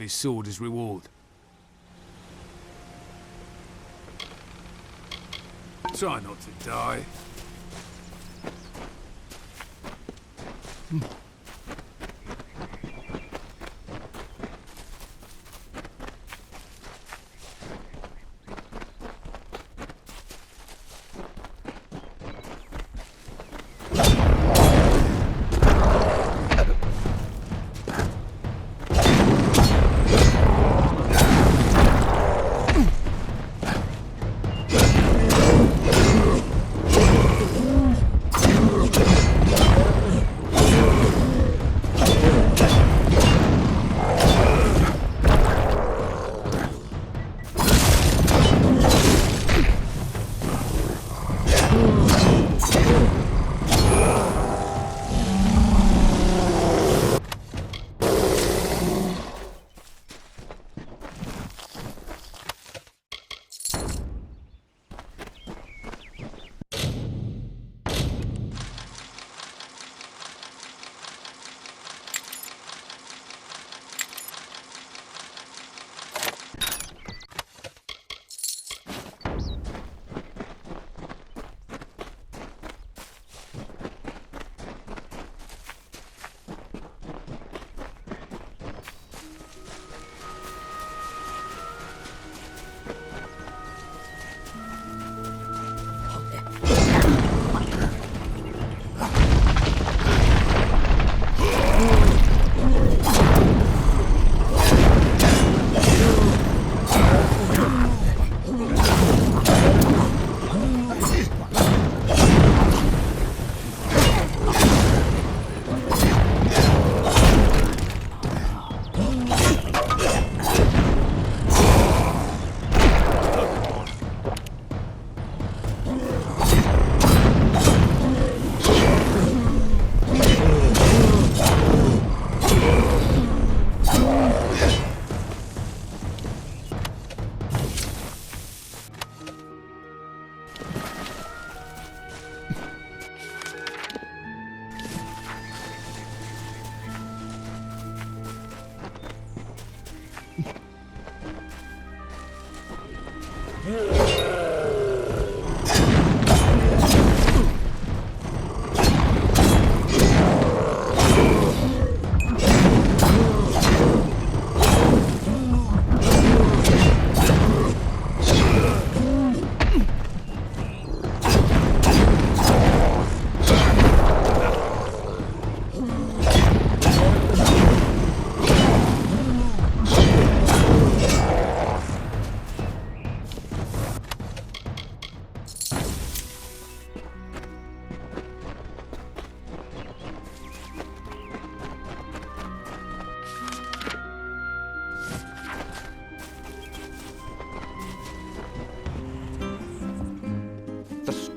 His sword is reward. Try not to die.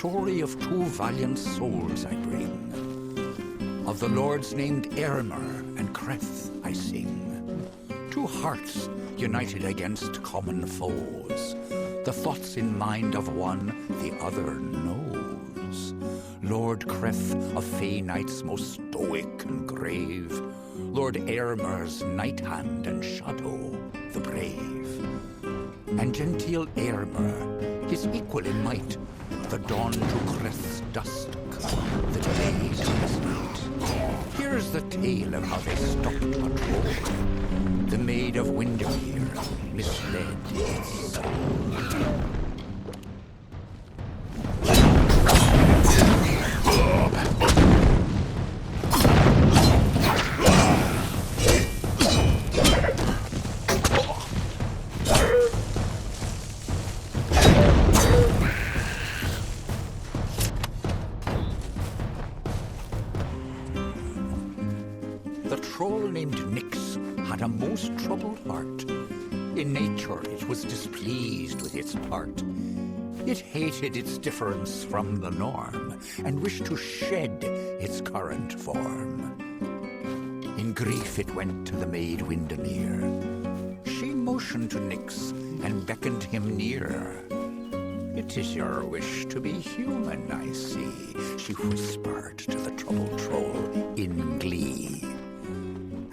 Story of two valiant souls I bring. Of the lords named Amalur and Creth I sing. Two hearts united against common foes. The thoughts in mind of one the other knows. Lord Creth of Fey Knights most stoic and grave. Lord Amalur's night hand and shadow the brave. And genteel Amalur, his equal in might, the dawn to Creth's dusk, the day to his night. Here's the tale of how they stopped patrol. The Maid of Windermere misled its soul. The troll named Nyx had a most troubled heart. In nature it was displeased with its part. It hated its difference from the norm, and wished to shed its current form. In grief it went to the Maid Windermere. She motioned to Nyx and beckoned him near. "It is your wish to be human, I see," she whispered to the troubled troll in glee.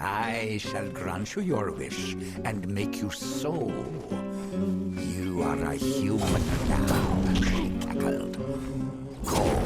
I shall grant you your wish and make you so. You are a human now, she cackled. Go.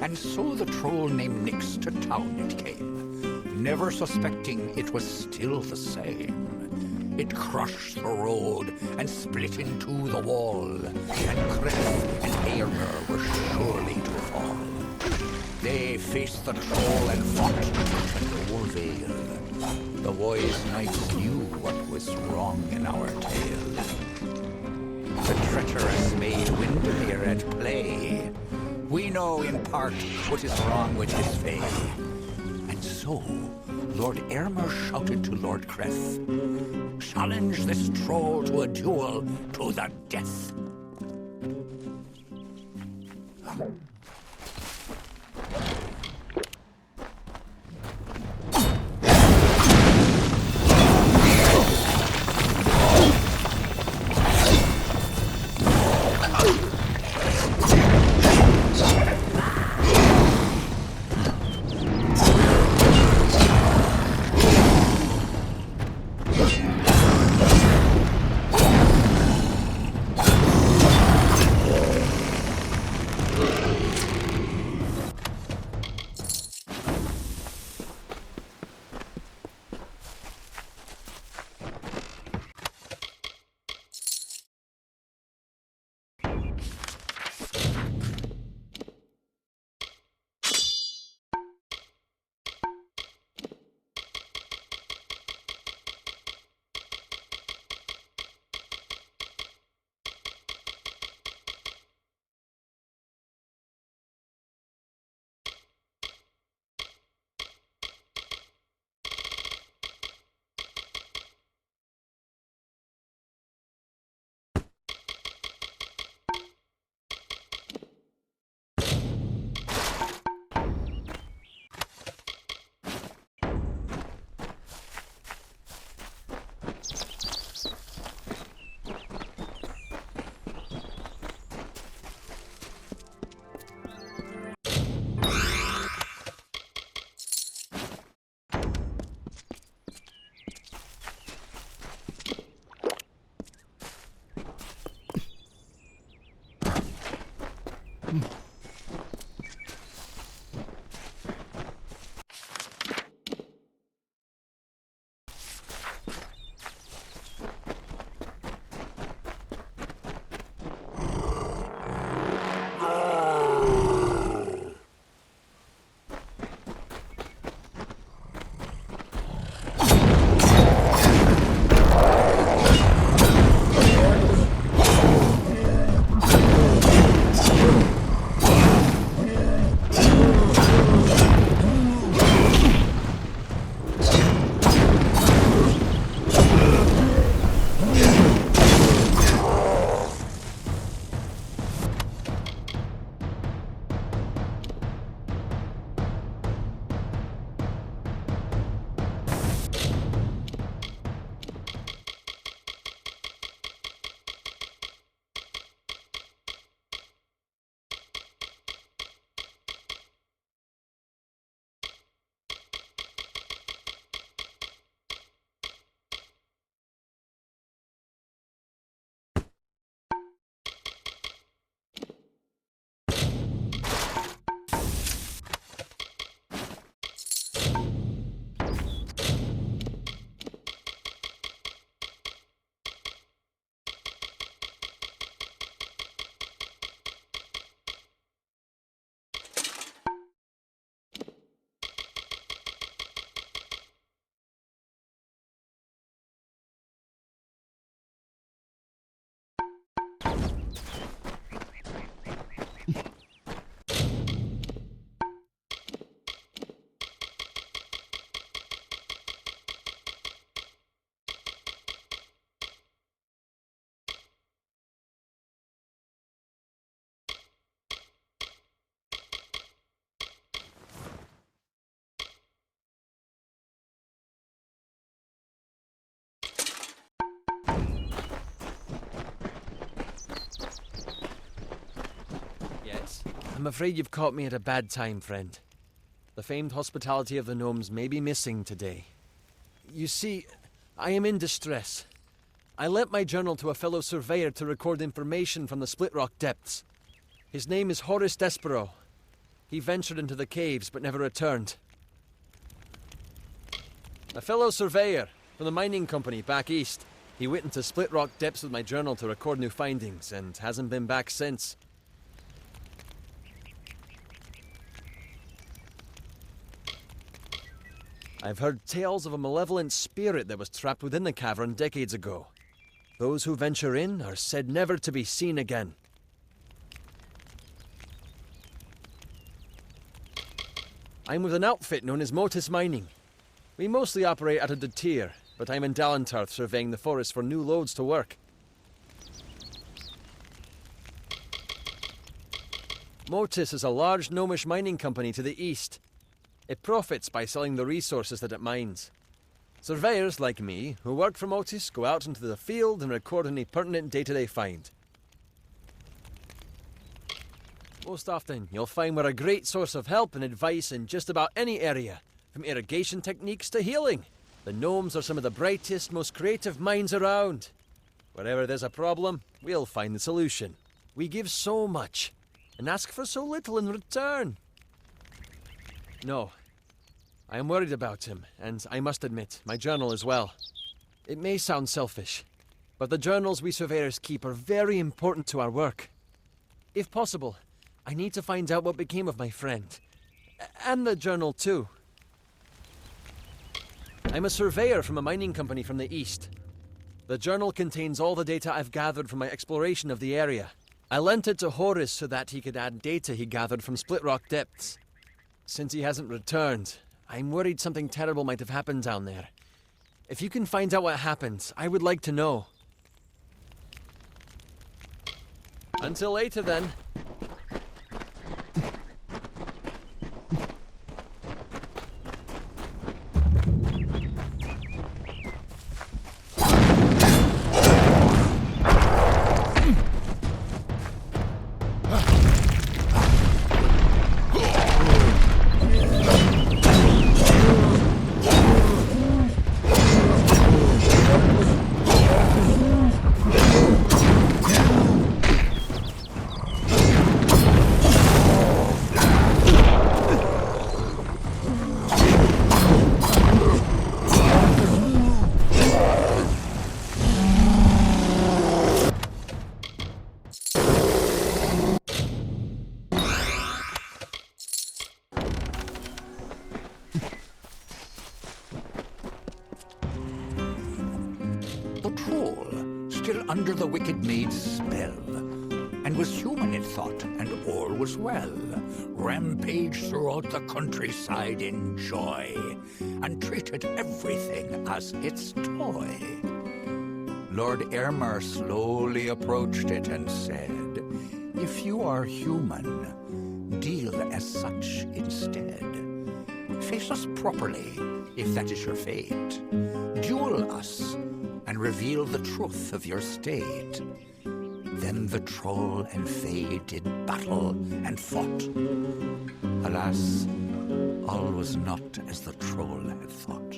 And so the troll named Nyx to town it came, never suspecting it was still the same. It crushed the road and split into the wall, and Creth and Eirmer were surely to fall. They faced the troll and fought at the Veil. The wise knights knew what was wrong in our tale. The treacherous maid Windermere at play. We know in part what is wrong with his fay. And so, Lord Eirmer shouted to Lord Creth, "Challenge this troll to a duel to the death." I'm afraid you've caught me at a bad time, friend. The famed hospitality of the gnomes may be missing today. You see, I am in distress. I lent my journal to a fellow surveyor to record information from the Split Rock depths. His name is Horace Despero. He ventured into the caves but never returned. A fellow surveyor from the mining company back east. He went into Split Rock depths with my journal to record new findings and hasn't been back since. I've heard tales of a malevolent spirit that was trapped within the cavern decades ago. Those who venture in are said never to be seen again. I'm with an outfit known as Motus Mining. We mostly operate out of the tier, but I'm in Dalentarth surveying the forest for new loads to work. Motus is a large gnomish mining company to the east. It profits by selling the resources that it mines. Surveyors like me, who work for Motus, go out into the field and record any pertinent data they find. Most often, you'll find we're a great source of help and advice in just about any area, from irrigation techniques to healing. The gnomes are some of the brightest, most creative minds around. Wherever there's a problem, we'll find the solution. We give so much, and ask for so little in return. No. I am worried about him, and I must admit, my journal as well. It may sound selfish, but the journals we surveyors keep are very important to our work. If possible, I need to find out what became of my friend. And the journal too. I'm a surveyor from a mining company from the east. The journal contains all the data I've gathered from my exploration of the area. I lent it to Horace so that he could add data he gathered from Split Rock depths. Since he hasn't returned, I'm worried something terrible might have happened down there. If you can find out what happened, I would like to know. Until later then. The troll, still under the wicked maid's spell, and was human it thought, and all was well, rampaged throughout the countryside in joy, and treated everything as its toy. Lord Airmer slowly approached it and said, "If you are human, deal as such instead. Face us properly, if that is your fate. Duel us, and reveal the truth of your state." Then the troll and fae did battle and fought. Alas, all was not as the troll had thought.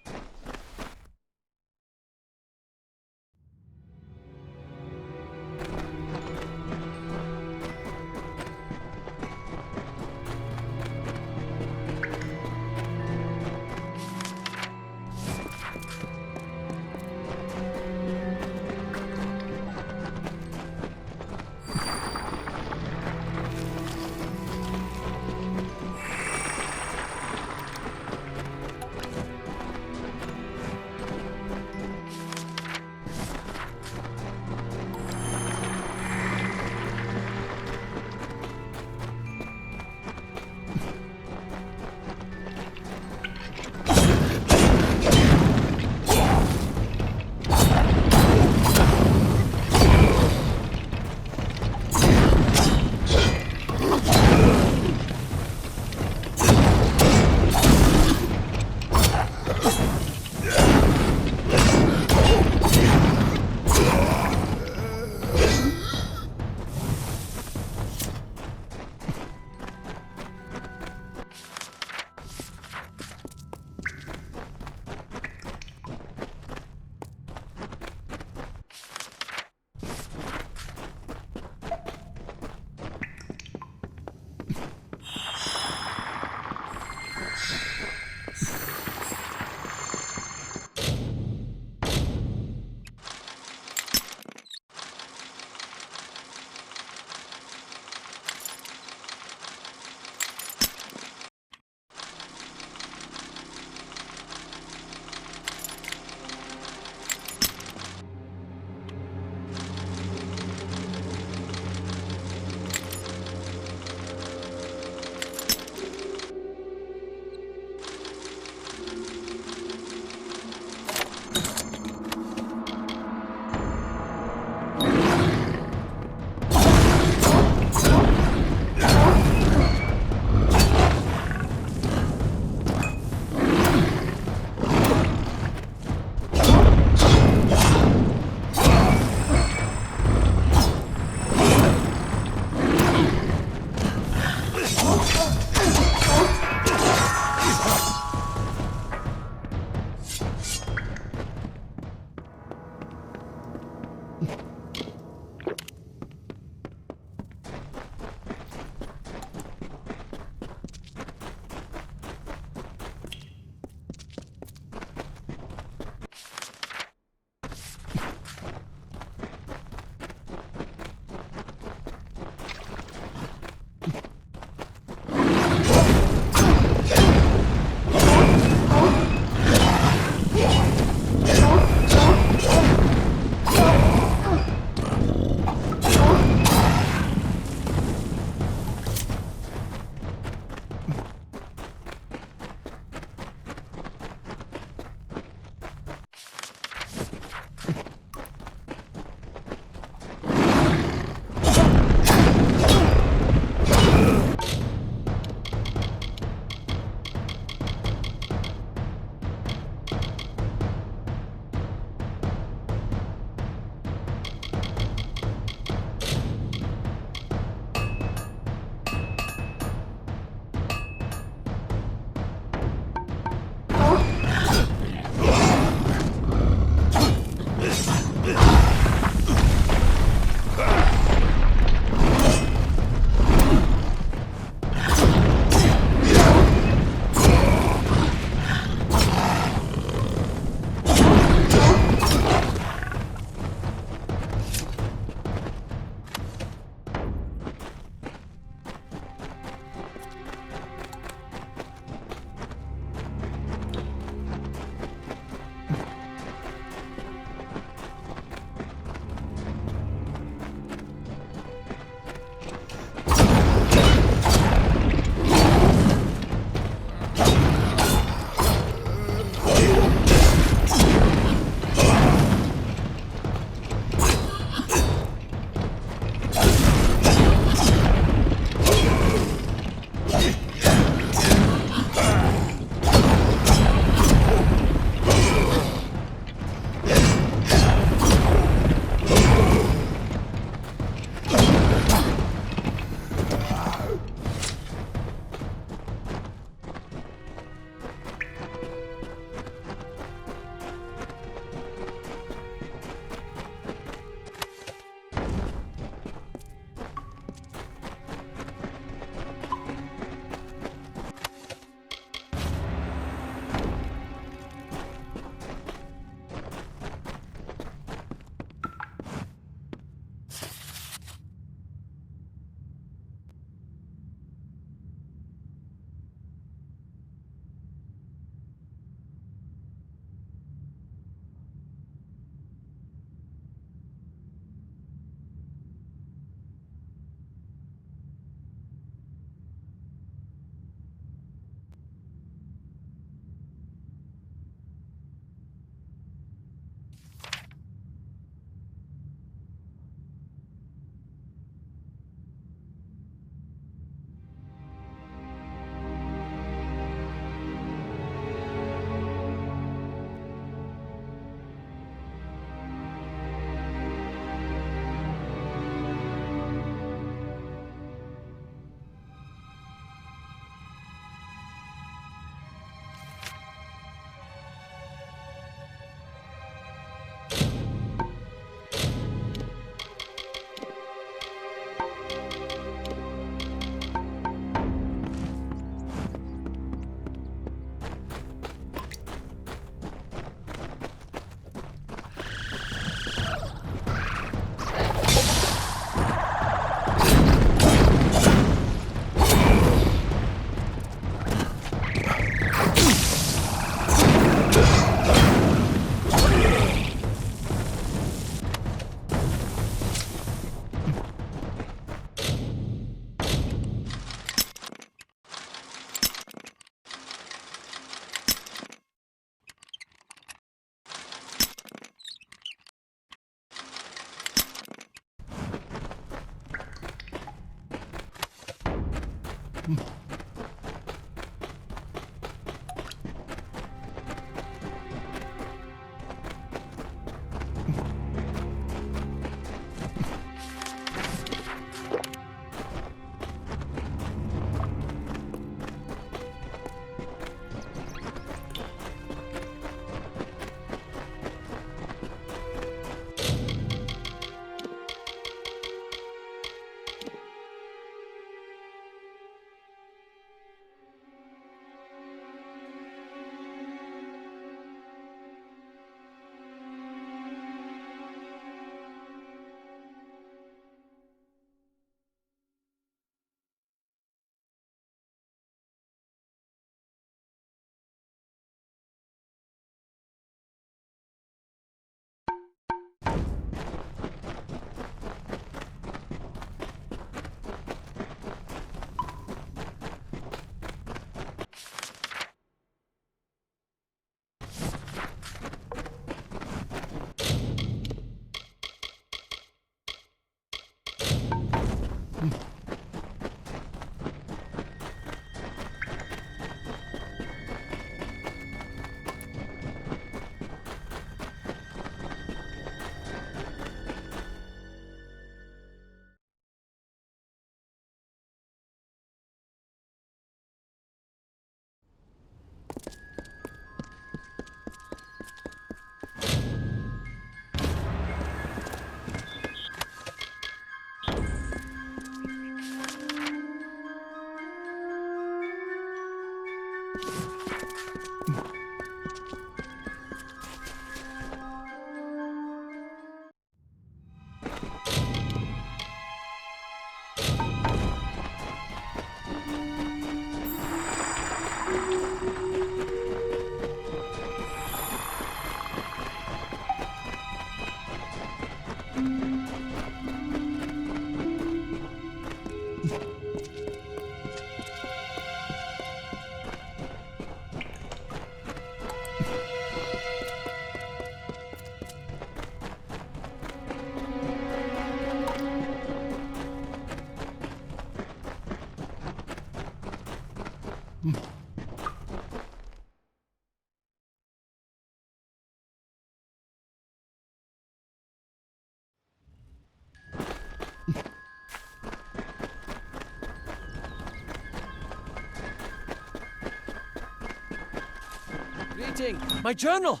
Greeting! My journal!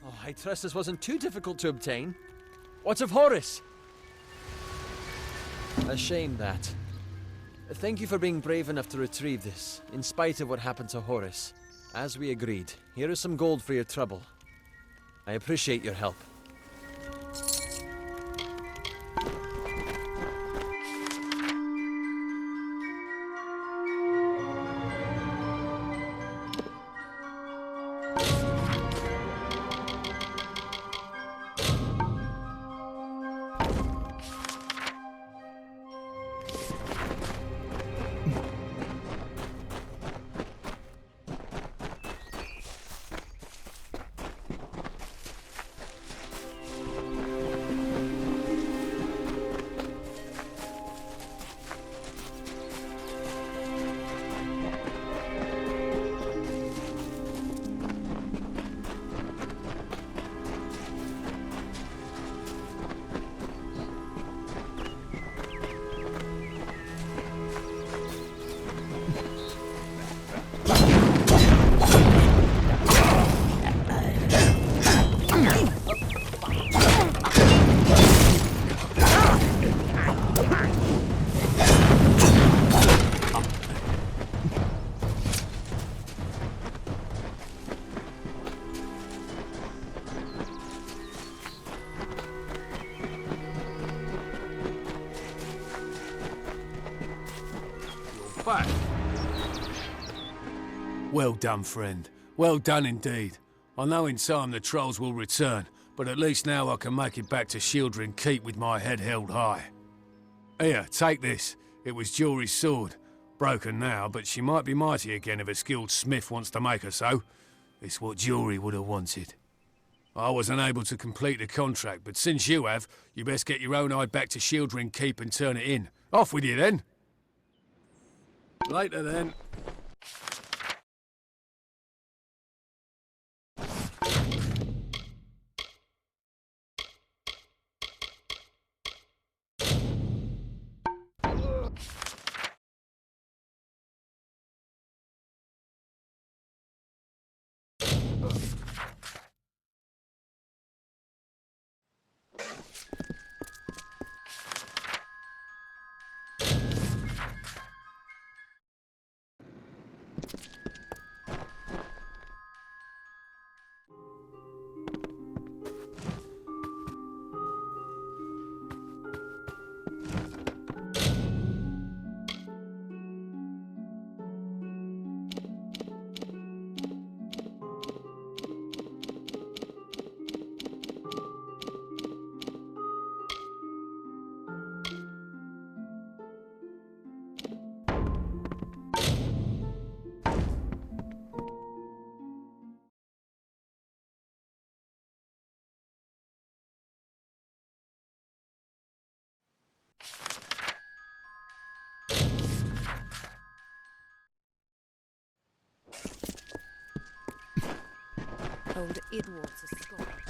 Oh, I trust this wasn't too difficult to obtain. What of Horace? A shame that. Thank you for being brave enough to retrieve this, in spite of what happened to Horace. As we agreed, here is some gold for your trouble. I appreciate your help. Back. Well done, friend. Well done indeed. I know in time the trolls will return, but at least now I can make it back to Shieldring Keep with my head held high. Here, take this. It was Jory's sword. Broken now, but she might be mighty again if a skilled smith wants to make her so. It's what Jory would have wanted. I wasn't able to complete the contract, but since you have, you best get your own eye back to Shieldring Keep and turn it in. Off with you then! Later then. Old Edward's a Scot.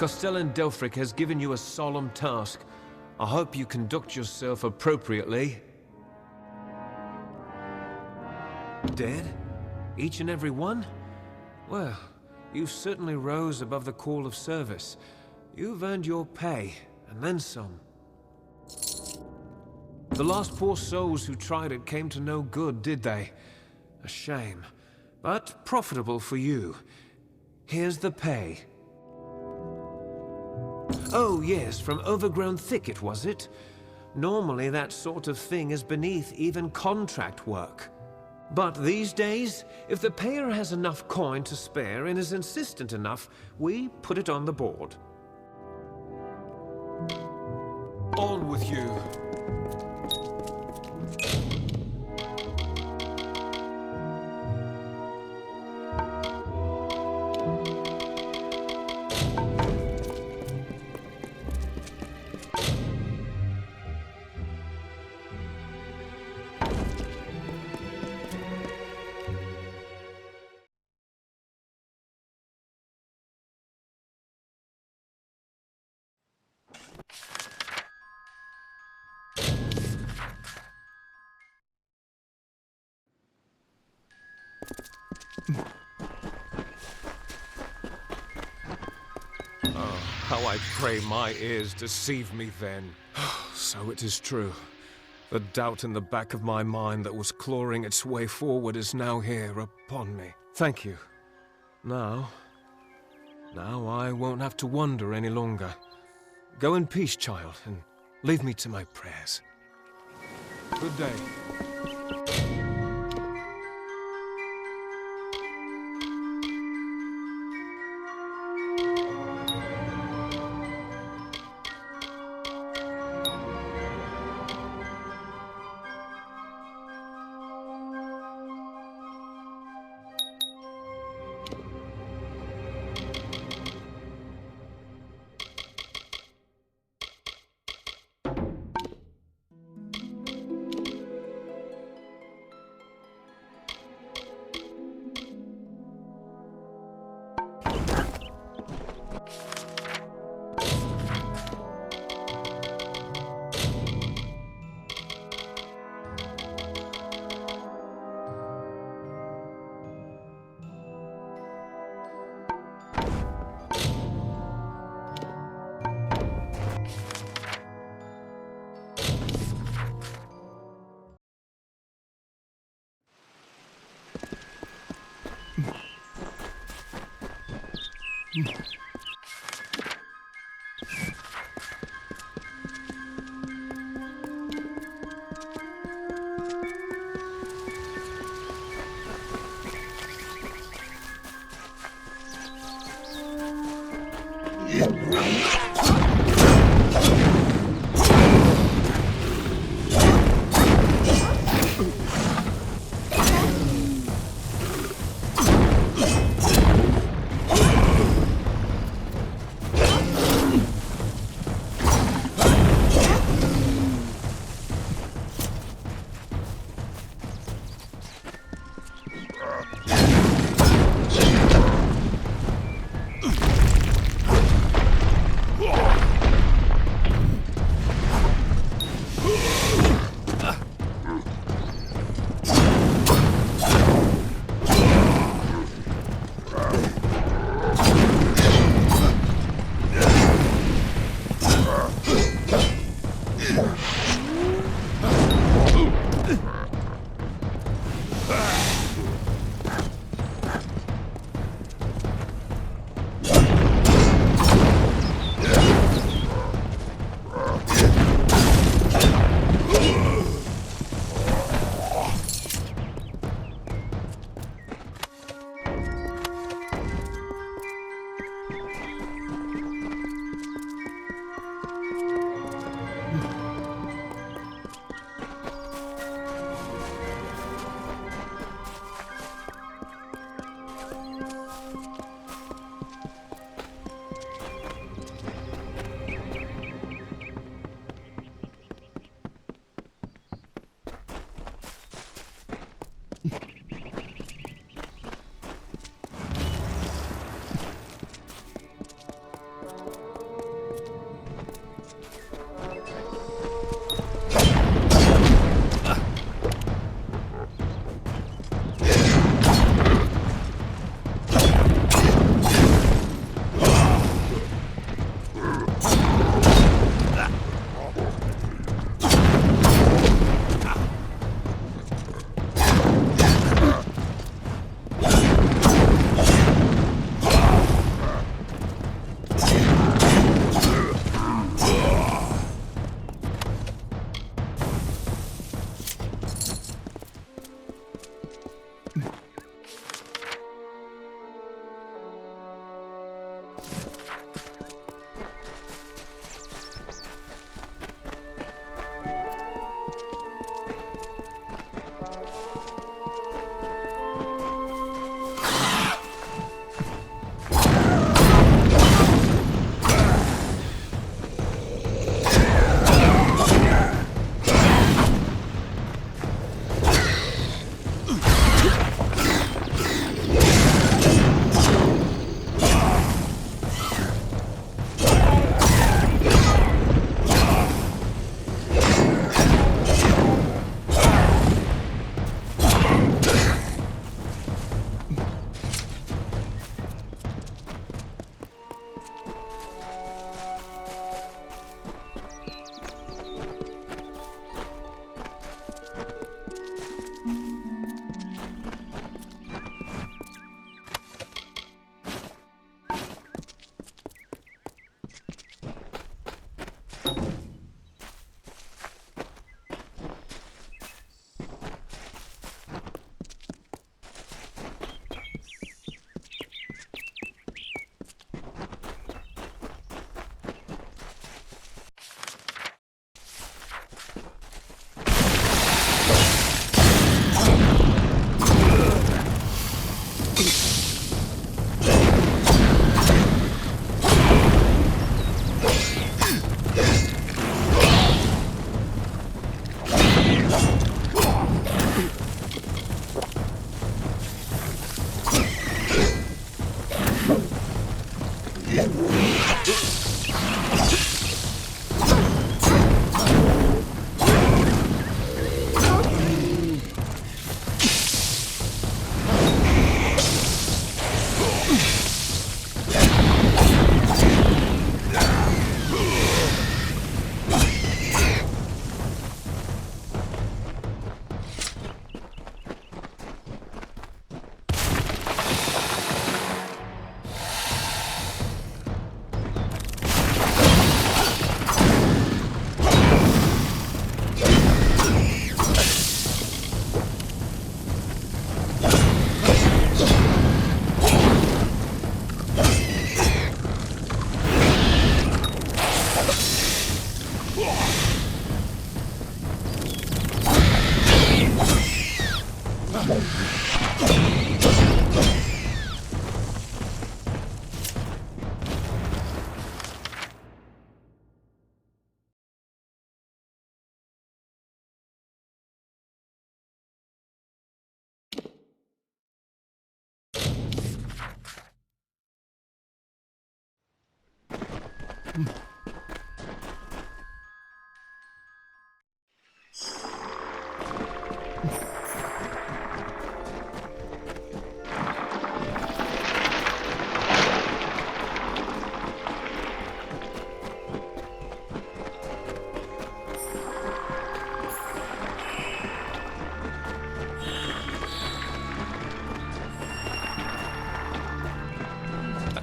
Castellan Delfric has given you a solemn task. I hope you conduct yourself appropriately. Dead? Each and every one? Well, you certainly rose above the call of service. You've earned your pay, and then some. The last poor souls who tried it came to no good, did they? A shame, but profitable for you. Here's the pay. Oh yes, from overgrown thicket, was it? Normally that sort of thing is beneath even contract work. But these days, if the payer has enough coin to spare and is insistent enough, we put it on the board. On with you. How I pray my ears deceive me then. So it is true. The doubt in the back of my mind that was clawing its way forward is now here upon me. Thank you. Now I won't have to wonder any longer. Go in peace, child, and leave me to my prayers. Good day.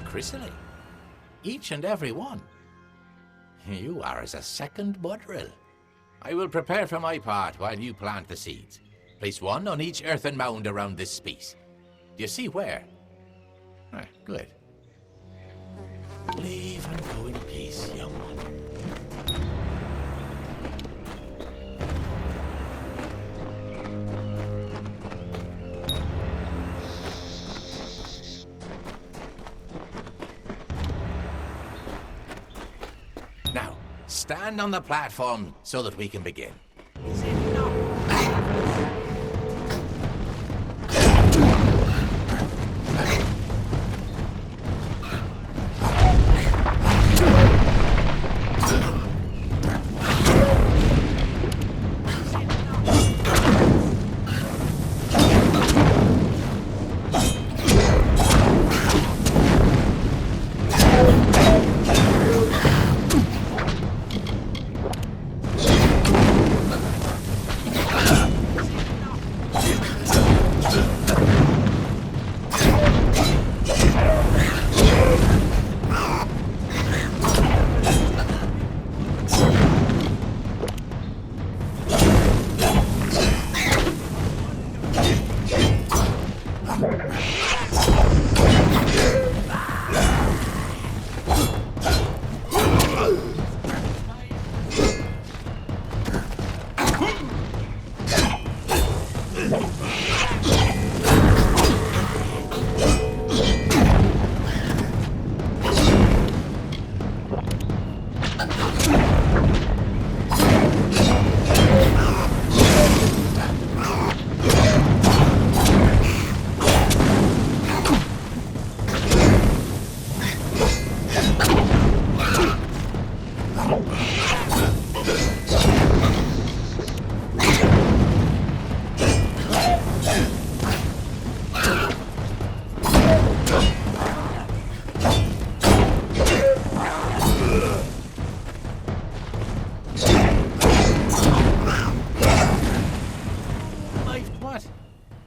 Chrisley. Each and every one. You are as a second Bodrill. I will prepare for my part while you plant the seeds. Place one on each earthen mound around this space. Do you see where? Ah, good. Leave and go in peace, young one. Now, stand on the platform so that we can begin. Is it not?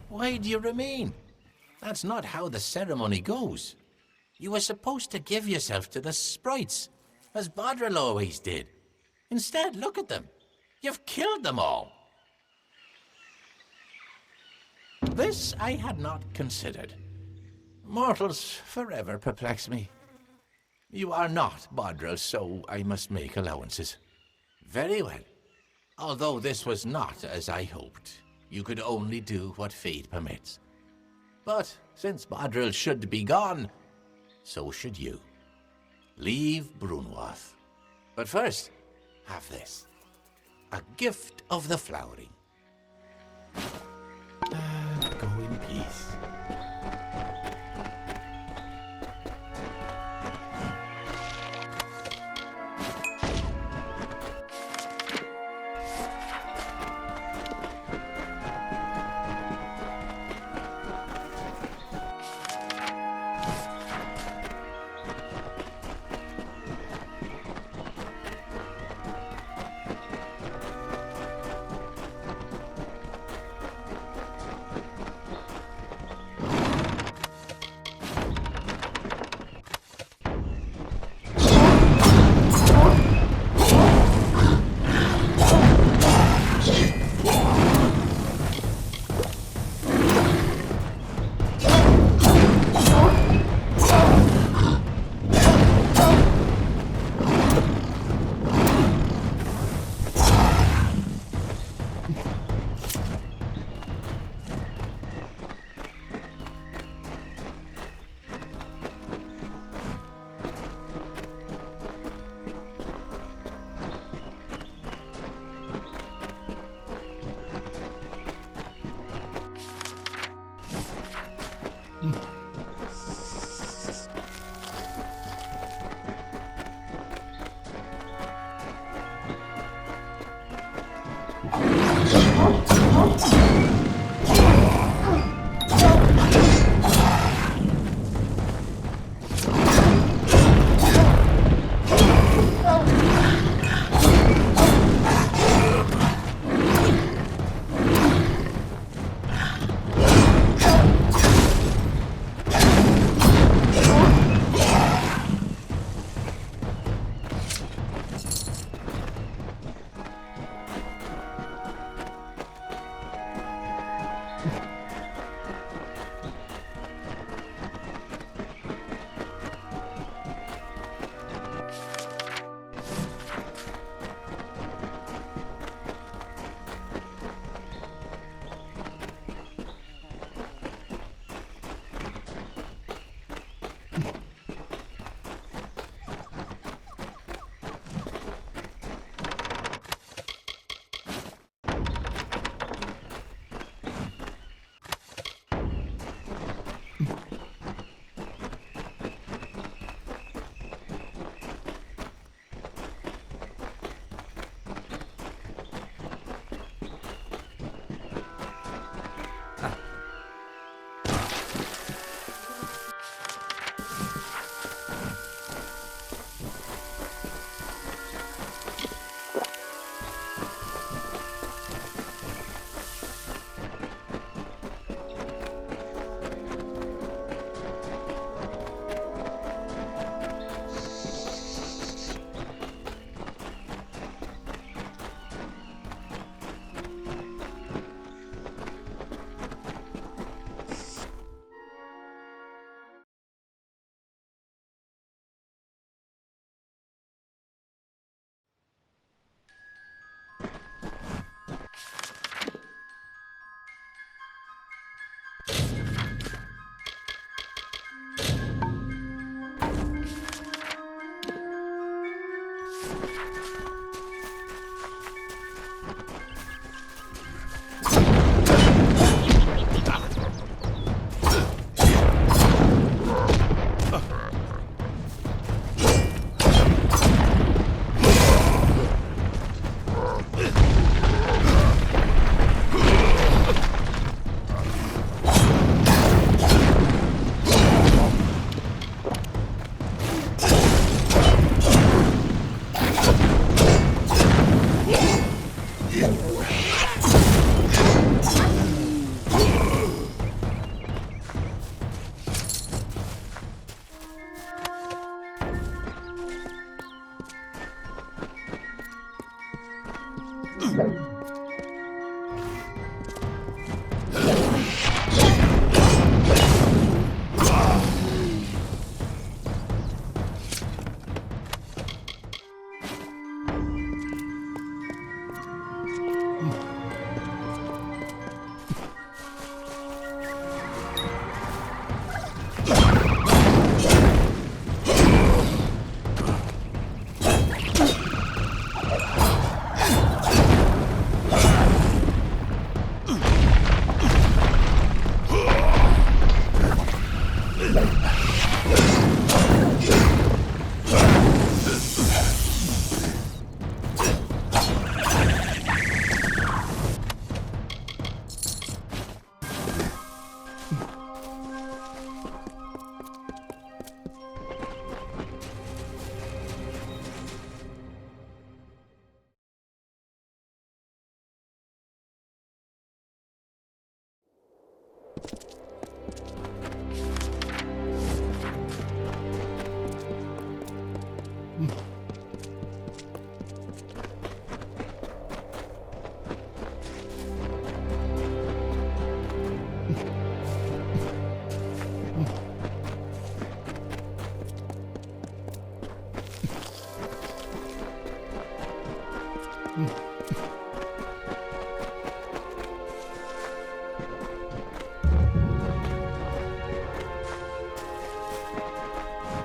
Why do you remain? That's not how the ceremony goes. You were supposed to give yourself to the sprites, as Bodrill always did. Instead, look at them. You've killed them all. This I had not considered. Mortals forever perplex me. You are not Bodrill, so I must make allowances. Very well. Although this was not as I hoped. You could only do what fate permits. But since Bodrill should be gone, so should you. Leave Brunwath. But first, have this. A gift of the flowering. Go in peace.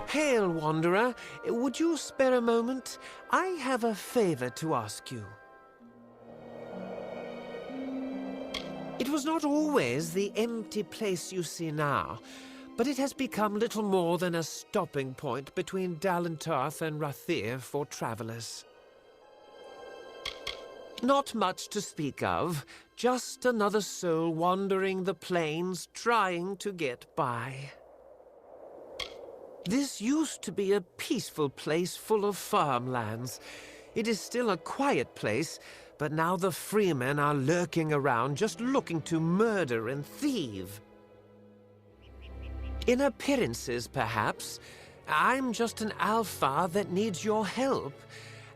Hail, Wanderer. Would you spare a moment? I have a favor to ask you. It was not always the empty place you see now, but it has become little more than a stopping point between Dalentarth and Rathir for travelers. Not much to speak of, just another soul wandering the plains trying to get by. This used to be a peaceful place full of farmlands. It is still a quiet place, but now the freemen are lurking around just looking to murder and thieve. In appearances, perhaps, I'm just an alpha that needs your help.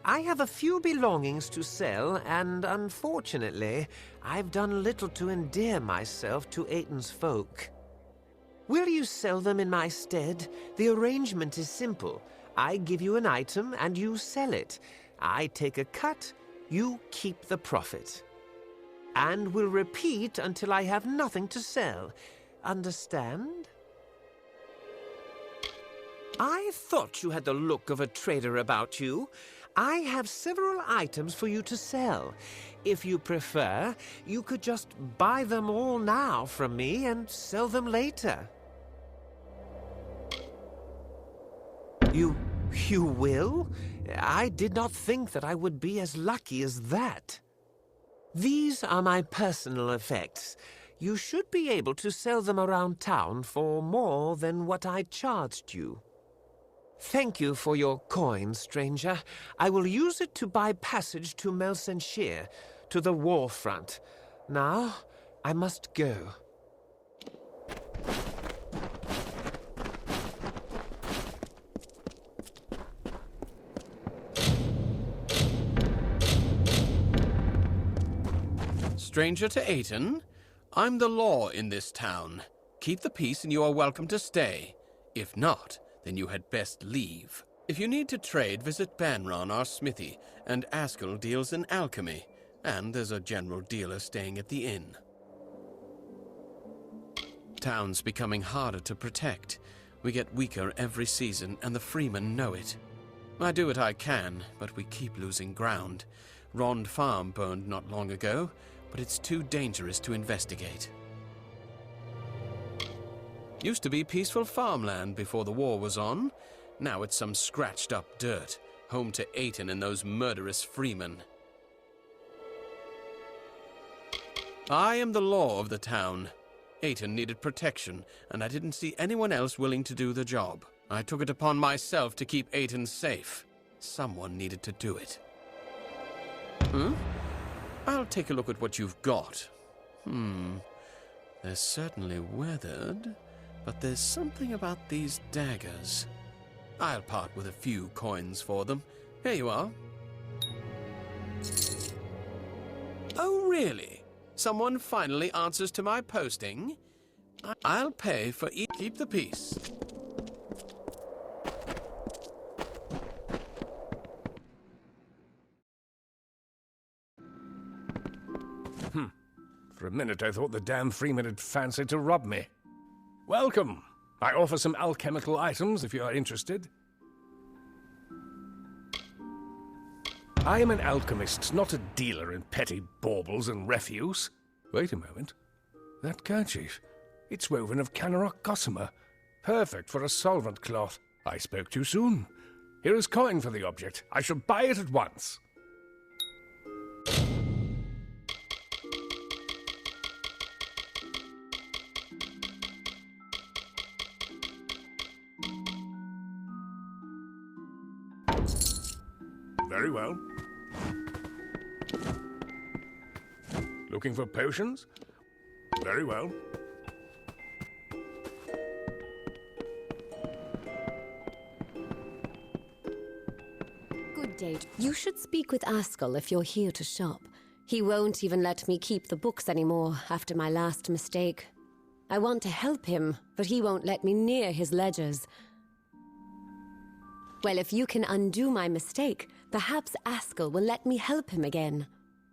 I have a few belongings to sell, and unfortunately, I've done little to endear myself to Aiton's folk. Will you sell them in my stead? The arrangement is simple. I give you an item and you sell it. I take a cut, you keep the profit. And will repeat until I have nothing to sell. Understand? I thought you had the look of a trader about you. I have several items for you to sell. If you prefer, you could just buy them all now from me and sell them later. You will? I did not think that I would be as lucky as that. These are my personal effects. You should be able to sell them around town for more than what I charged you. Thank you for your coin, stranger. I will use it to buy passage to Melsenshire, to the war front. Now, I must go. Stranger to Aiton, I'm the law in this town. Keep the peace and you are welcome to stay. If not, then you had best leave. If you need to trade, visit Banron, our smithy, and Askell deals in alchemy, and there's a general dealer staying at the inn. Town's becoming harder to protect. We get weaker every season, and the freemen know it. I do what I can, but we keep losing ground. Rond Farm burned not long ago, but it's too dangerous to investigate. Used to be peaceful farmland before the war was on. Now it's some scratched-up dirt, home to Aiton and those murderous freemen. I am the law of the town. Aiton needed protection, and I didn't see anyone else willing to do the job. I took it upon myself to keep Aiton safe. Someone needed to do it. I'll take a look at what you've got. They're certainly weathered, but there's something about these daggers. I'll part with a few coins for them. Here you are. Oh, really? Someone finally answers to my posting? I'll pay for each. Keep the peace. For a minute I thought the damn freeman had fancied to rob me. Welcome. I offer some alchemical items if you are interested. I am an alchemist, not a dealer in petty baubles and refuse. Wait a moment. That kerchief. It's woven of Canarok gossamer. Perfect for a solvent cloth. I spoke too soon. Here is coin for the object. I shall buy it at once. Very well. Looking for potions? Very well. Good day. You should speak with Askell if you're here to shop. He won't even let me keep the books anymore after my last mistake. I want to help him, but he won't let me near his ledgers. Well, if you can undo my mistake, perhaps Askell will let me help him again.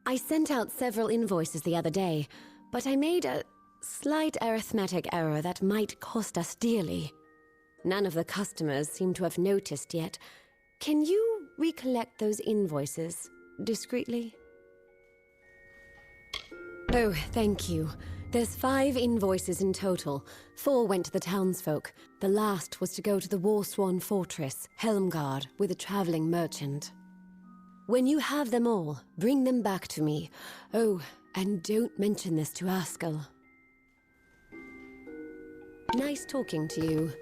I sent out several invoices the other day, but I made a slight arithmetic error that might cost us dearly. None of the customers seem to have noticed yet. Can you recollect those invoices discreetly? Oh, thank you. There's 5 invoices in total. 4 went to the townsfolk. The last was to go to the Warsworn Fortress, Helmgard, with a traveling merchant. When you have them all, bring them back to me. Oh, and don't mention this to Askell. Nice talking to you.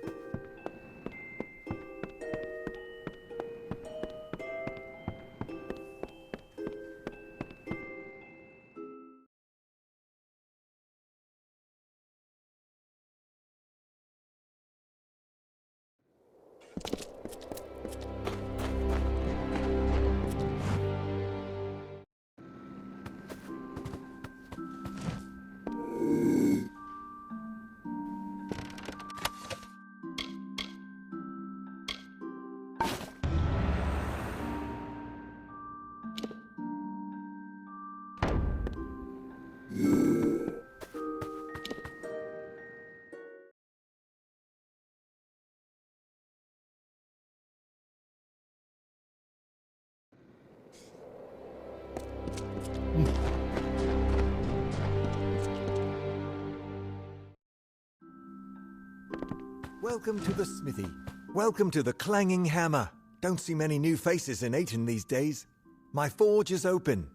Welcome to the smithy. Welcome to the clanging hammer. Don't see many new faces in Ayton these days. My forge is open.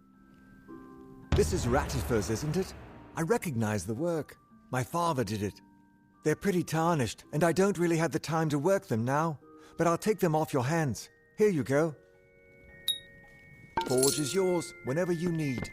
This is Ratifer's, isn't it? I recognize the work. My father did it. They're pretty tarnished, and I don't really have the time to work them now. But I'll take them off your hands. Here you go. Forge is yours whenever you need.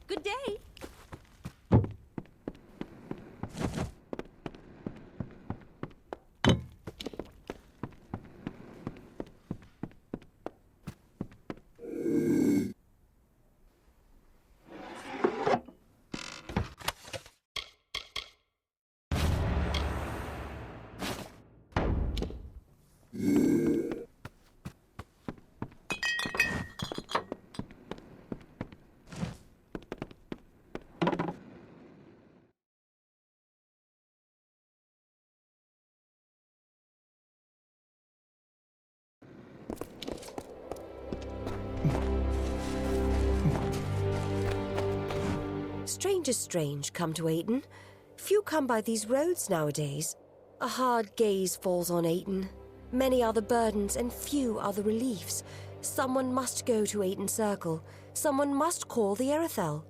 Good day. Strangers strange come to Ayton. Few come by these roads nowadays. A hard gaze falls on Ayton. Many are the burdens and few are the reliefs. Someone must go to Ayton Circle. Someone must call the Erethel.